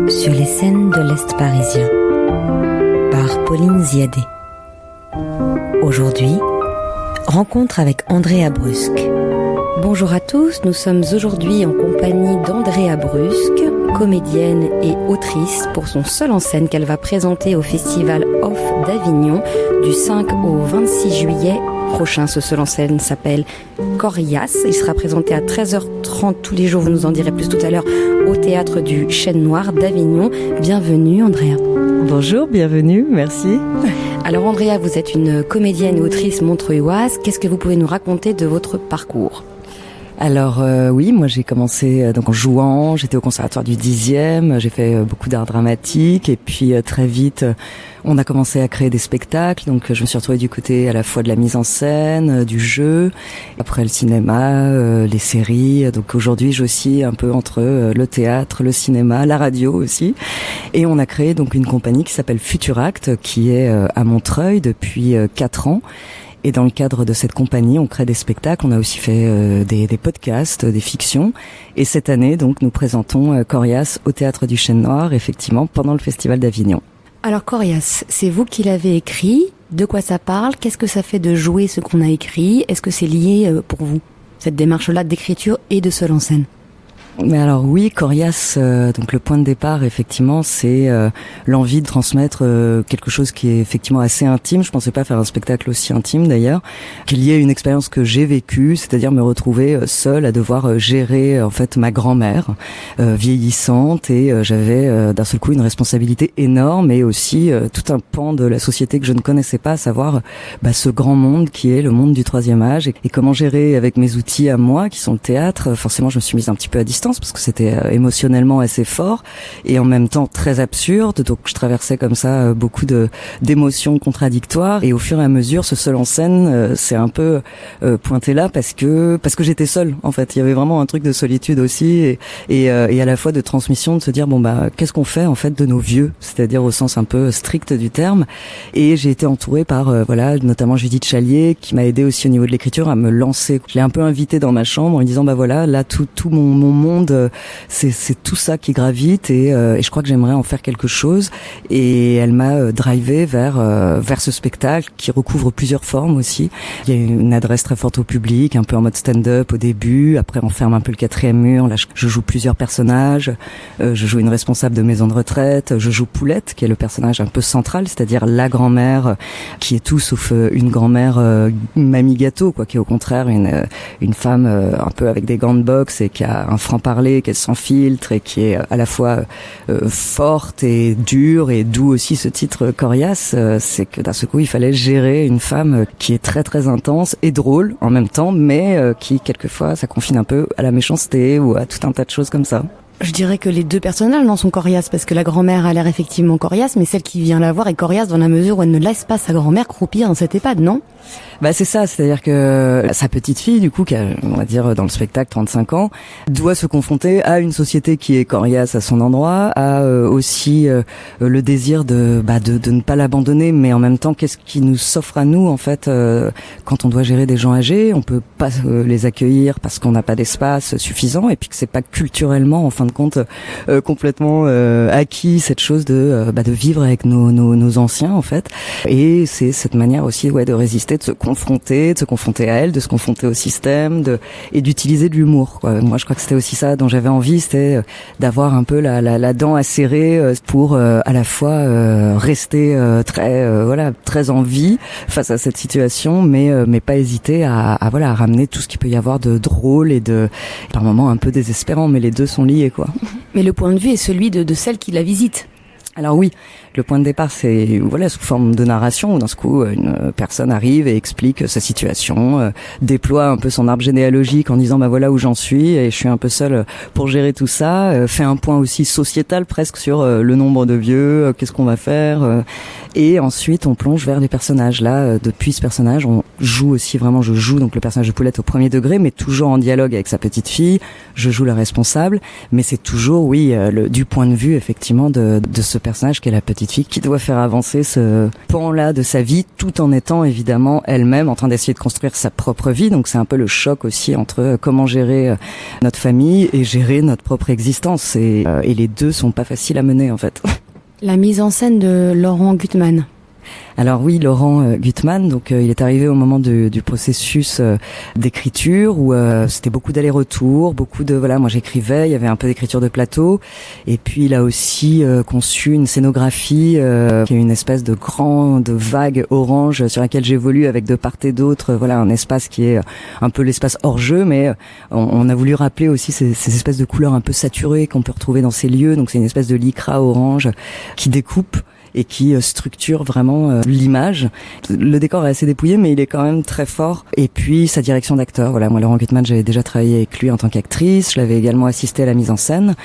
sur les scènes de l'Est parisien par Pauline Ziadé. Aujourd'hui, rencontre avec Andrea Brusque. Bonjour à tous, nous sommes aujourd'hui en compagnie d'Andrea Brusque, comédienne et autrice pour son seul en scène qu'elle va présenter au Festival Off d'Avignon du 5 au 26 juillet prochain. Ce seul en scène s'appelle Corias. Il sera présenté à 13h30 tous les jours, vous nous en direz plus tout à l'heure, au théâtre du Chêne Noir d'Avignon. Bienvenue Andrea. Bonjour, bienvenue, merci. Alors Andrea, vous êtes une comédienne et autrice montreuilloise. Qu'est-ce que vous pouvez nous raconter de votre parcours ? Alors oui, moi j'ai commencé donc en jouant, j'étais au conservatoire du 10e, j'ai fait beaucoup d'art dramatique et puis très vite on a commencé à créer des spectacles, donc je me suis retrouvée du côté à la fois de la mise en scène, du jeu, après le cinéma, les séries, donc aujourd'hui j'oscille un peu entre le théâtre, le cinéma, la radio aussi, et on a créé donc une compagnie qui s'appelle Futuract, qui est à Montreuil depuis 4 ans. Et dans le cadre de cette compagnie, on crée des spectacles, on a aussi fait des podcasts, des fictions. Et cette année, donc, nous présentons Corias au Théâtre du Chêne Noir, effectivement, pendant le Festival d'Avignon. Alors Corias, c'est vous qui l'avez écrit. De quoi ça parle ? Qu'est-ce que ça fait de jouer ce qu'on a écrit ? Est-ce que c'est lié pour vous, cette démarche-là d'écriture et de seul en scène ? Mais alors oui, Corias, donc le point de départ, effectivement, c'est l'envie de transmettre quelque chose qui est effectivement assez intime. Je pensais pas faire un spectacle aussi intime d'ailleurs, qu'il y ait une expérience que j'ai vécue, c'est-à-dire me retrouver seule à devoir gérer en fait ma grand-mère vieillissante, et j'avais d'un seul coup une responsabilité énorme et aussi tout un pan de la société que je ne connaissais pas, à savoir ce grand monde qui est le monde du troisième âge, et comment gérer avec mes outils à moi qui sont le théâtre. Forcément, je me suis mise un petit peu à distance parce que c'était émotionnellement assez fort et en même temps très absurde, donc je traversais comme ça beaucoup d'émotions contradictoires, et au fur et à mesure ce seul en scène c'est un peu pointé là parce que j'étais seule en fait. Il y avait vraiment un truc de solitude aussi, et à la fois de transmission, de se dire qu'est-ce qu'on fait en fait de nos vieux, c'est-à-dire au sens un peu strict du terme. Et j'ai été entourée par notamment Judith Chalier qui m'a aidée aussi au niveau de l'écriture à me lancer. Je l'ai un peu invitée dans ma chambre en lui disant là tout mon monde, c'est tout ça qui gravite, et je crois que j'aimerais en faire quelque chose. Et elle m'a drivé vers ce spectacle qui recouvre plusieurs formes aussi. Il y a une adresse très forte au public, un peu en mode stand-up au début, après on ferme un peu le quatrième mur. Là je joue plusieurs personnages, je joue une responsable de maison de retraite, je joue Poulette qui est le personnage un peu central, c'est-à-dire la grand-mère qui est tout sauf une grand-mère mamie gâteau, qui est au contraire une femme un peu avec des gants de boxe et qui a un franc-parler, qu'elle sans filtre, et qui est à la fois forte et dure, et d'où aussi ce titre Corias. C'est que d'un seul coup il fallait gérer une femme qui est très très intense et drôle en même temps, mais qui quelquefois ça confine un peu à la méchanceté ou à tout un tas de choses comme ça. Je dirais que les deux personnages sont coriaces, parce que la grand-mère a l'air effectivement coriace, mais celle qui vient la voir est coriace dans la mesure où elle ne laisse pas sa grand-mère croupir dans cette EHPAD, non ? C'est ça, c'est-à-dire que sa petite fille, du coup, qui a, on va dire, dans le spectacle 35 ans, doit se confronter à une société qui est coriace à son endroit, a aussi le désir de ne pas l'abandonner, mais en même temps, qu'est-ce qui nous s'offre à nous, en fait, quand on doit gérer des gens âgés? On peut pas les accueillir parce qu'on n'a pas d'espace suffisant, et puis que c'est pas culturellement, en fin de compte, complètement acquis, cette chose de vivre avec nos anciens, en fait. Et c'est cette manière aussi, de résister, de se confronter à elle, de se confronter au système, et d'utiliser de l'humour, Moi, je crois que c'était aussi ça dont j'avais envie, c'était d'avoir un peu la dent acérée pour à la fois rester très en vie face à cette situation, mais pas hésiter à ramener tout ce qu'il peut y avoir de drôle et par moments un peu désespérant, mais les deux sont liés, Mais le point de vue est celui de celle qui la visite. Alors oui, le point de départ, c'est sous forme de narration où d'un coup une personne arrive et explique sa situation, déploie un peu son arbre généalogique en disant voilà où j'en suis et je suis un peu seule pour gérer tout ça, fait un point aussi sociétal presque sur le nombre de vieux, qu'est-ce qu'on va faire, Et ensuite, on plonge vers les personnages. Là, depuis ce personnage, on joue aussi vraiment, je joue donc le personnage de Poulette au premier degré, mais toujours en dialogue avec sa petite fille. Je joue la responsable, mais c'est toujours, oui, du point de vue, effectivement, de ce personnage qui est la petite fille, qui doit faire avancer ce pan-là de sa vie, tout en étant, évidemment, elle-même en train d'essayer de construire sa propre vie. Donc c'est un peu le choc aussi entre comment gérer notre famille et gérer notre propre existence. Et les deux sont pas faciles à mener, en fait. La mise en scène de Laurent Gutman. Alors oui, Laurent Gutman, donc il est arrivé au moment du processus d'écriture où c'était beaucoup d'allers-retours, beaucoup de moi j'écrivais, il y avait un peu d'écriture de plateau, et puis il a aussi conçu une scénographie qui est une espèce de grande vague orange sur laquelle j'évolue avec de part et d'autre, un espace qui est un peu l'espace hors jeu, mais on a voulu rappeler aussi ces espèces de couleurs un peu saturées qu'on peut retrouver dans ces lieux. Donc c'est une espèce de lycra orange qui découpe et qui structure vraiment l'image. Le décor est assez dépouillé, mais il est quand même très fort. Et puis sa direction d'acteur. Moi, Laurent Gutman, j'avais déjà travaillé avec lui en tant qu'actrice. Je l'avais également assisté à la mise en scène.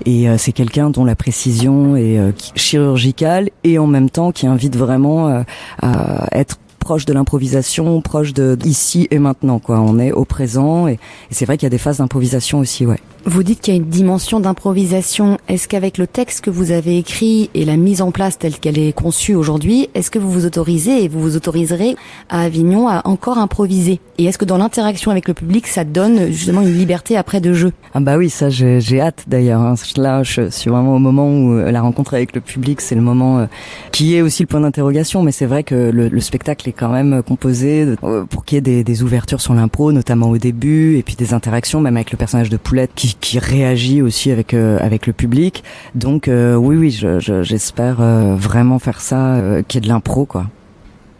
Et c'est quelqu'un dont la précision est chirurgicale et en même temps qui invite vraiment à être proche de l'improvisation, proche de ici et maintenant, quoi. On est au présent et c'est vrai qu'il y a des phases d'improvisation aussi, ouais. Vous dites qu'il y a une dimension d'improvisation. Est-ce qu'avec le texte que vous avez écrit et la mise en place telle qu'elle est conçue aujourd'hui, est-ce que vous vous autorisez et vous vous autoriserez à Avignon à encore improviser? Et est-ce que dans l'interaction avec le public, ça donne justement une liberté après de jeu? Ah bah oui, ça j'ai hâte d'ailleurs. Hein. Là, je suis vraiment au moment où la rencontre avec le public, c'est le moment qui est aussi le point d'interrogation. Mais c'est vrai que le spectacle est quand même composé pour qu'il y ait des ouvertures sur l'impro, notamment au début, et puis des interactions, même avec le personnage de Poulette qui réagit aussi avec le public. Donc oui, j'espère vraiment faire ça, qu'il y ait de l'impro, quoi.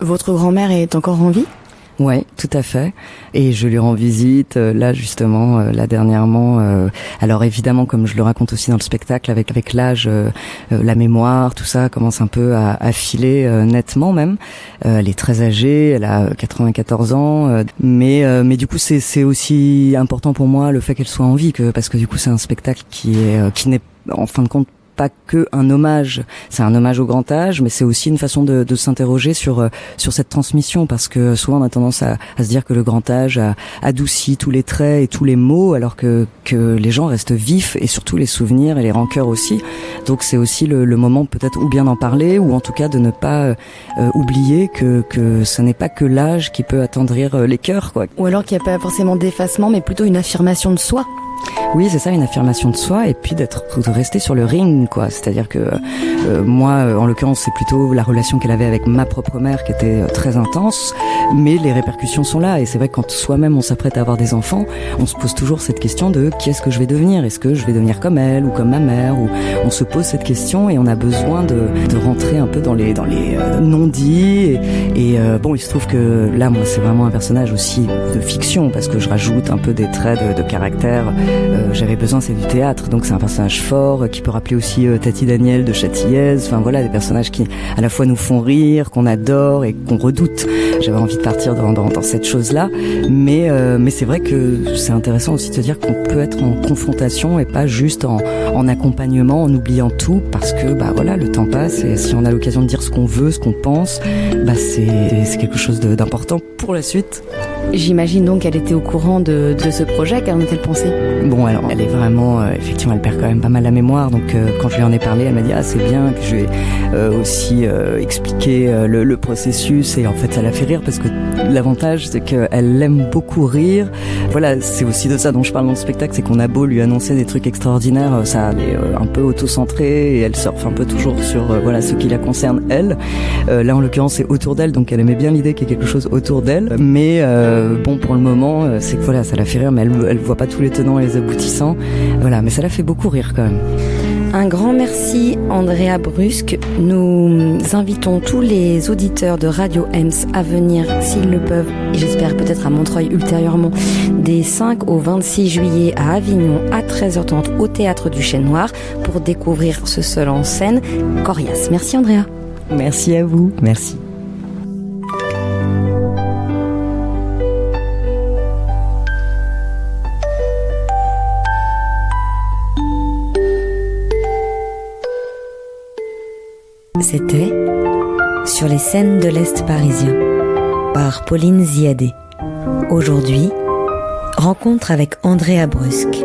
Votre grand-mère est encore en vie? Ouais, tout à fait. Et je lui rends visite là justement, là dernièrement. Alors évidemment, comme je le raconte aussi dans le spectacle, avec l'âge, la mémoire, tout ça commence un peu à filer nettement même. Elle est très âgée, elle a 94 ans, mais du coup c'est aussi important pour moi le fait qu'elle soit en vie, parce que du coup c'est un spectacle qui n'est en fin de compte pas que un hommage, c'est un hommage au grand âge, mais c'est aussi une façon de s'interroger sur cette transmission, parce que souvent on a tendance à se dire que le grand âge a adouci tous les traits et tous les mots, alors que les gens restent vifs, et surtout les souvenirs et les rancœurs aussi. Donc c'est aussi le moment peut-être ou bien d'en parler, ou en tout cas de ne pas oublier que ce n'est pas que l'âge qui peut attendrir les cœurs, quoi. Ou alors qu'il n'y a pas forcément d'effacement, mais plutôt une affirmation de soi. Oui, c'est ça, une affirmation de soi, et puis de rester sur le ring, quoi. C'est-à-dire que moi, en l'occurrence, c'est plutôt la relation qu'elle avait avec ma propre mère qui était très intense, mais les répercussions sont là. Et c'est vrai que quand soi-même on s'apprête à avoir des enfants, on se pose toujours cette question de qui est-ce que je vais devenir? Est-ce que je vais devenir comme elle ou comme ma mère? Ou on se pose cette question et on a besoin de rentrer un peu dans les non-dits. Et bon, il se trouve que là, moi, c'est vraiment un personnage aussi de fiction, parce que je rajoute un peu des traits de caractère. J'avais besoin, c'est du théâtre, donc c'est un personnage fort qui peut rappeler aussi Tati Daniel de Châtillaise. Enfin voilà, des personnages qui à la fois nous font rire, qu'on adore et qu'on redoute. J'avais envie de partir dans cette chose-là, mais c'est vrai que c'est intéressant aussi de se dire qu'on peut être en confrontation et pas juste en accompagnement, en oubliant tout, parce que le temps passe, et si on a l'occasion de dire ce qu'on veut, ce qu'on pense, c'est quelque chose d'important pour la suite. J'imagine donc qu'elle était au courant de ce projet. Qu'en a-t-elle pensé? Bon, alors, elle est vraiment, effectivement, elle perd quand même pas mal la mémoire. Donc, quand je lui en ai parlé, elle m'a dit c'est bien. Et puis je lui ai aussi expliqué le processus. Et en fait, ça l'a fait rire, parce que l'avantage, c'est qu'elle aime beaucoup rire. Voilà, c'est aussi de ça dont je parle dans le spectacle, c'est qu'on a beau lui annoncer des trucs extraordinaires, ça elle est un peu auto-centrée et elle surfe un peu toujours sur ce qui la concerne elle. Là, en l'occurrence, c'est autour d'elle, donc elle aimait bien l'idée qu'il y ait quelque chose autour d'elle. Mais bon, pour le moment, c'est que ça la fait rire, mais elle voit pas tous les tenants et les aboutissants. Voilà, mais ça la fait beaucoup rire quand même. Un grand merci, Andrea Brusque. Nous invitons tous les auditeurs de Radio Ems à venir, s'ils le peuvent, et j'espère peut-être à Montreuil ultérieurement, des 5 au 26 juillet à Avignon à 13h30 au Théâtre du Chêne Noir pour découvrir ce seul en scène, Corias. Merci, Andrea. Merci à vous. Merci. C'était sur les scènes de l'Est parisien, par Pauline Ziadé. Aujourd'hui, rencontre avec André Abrusque.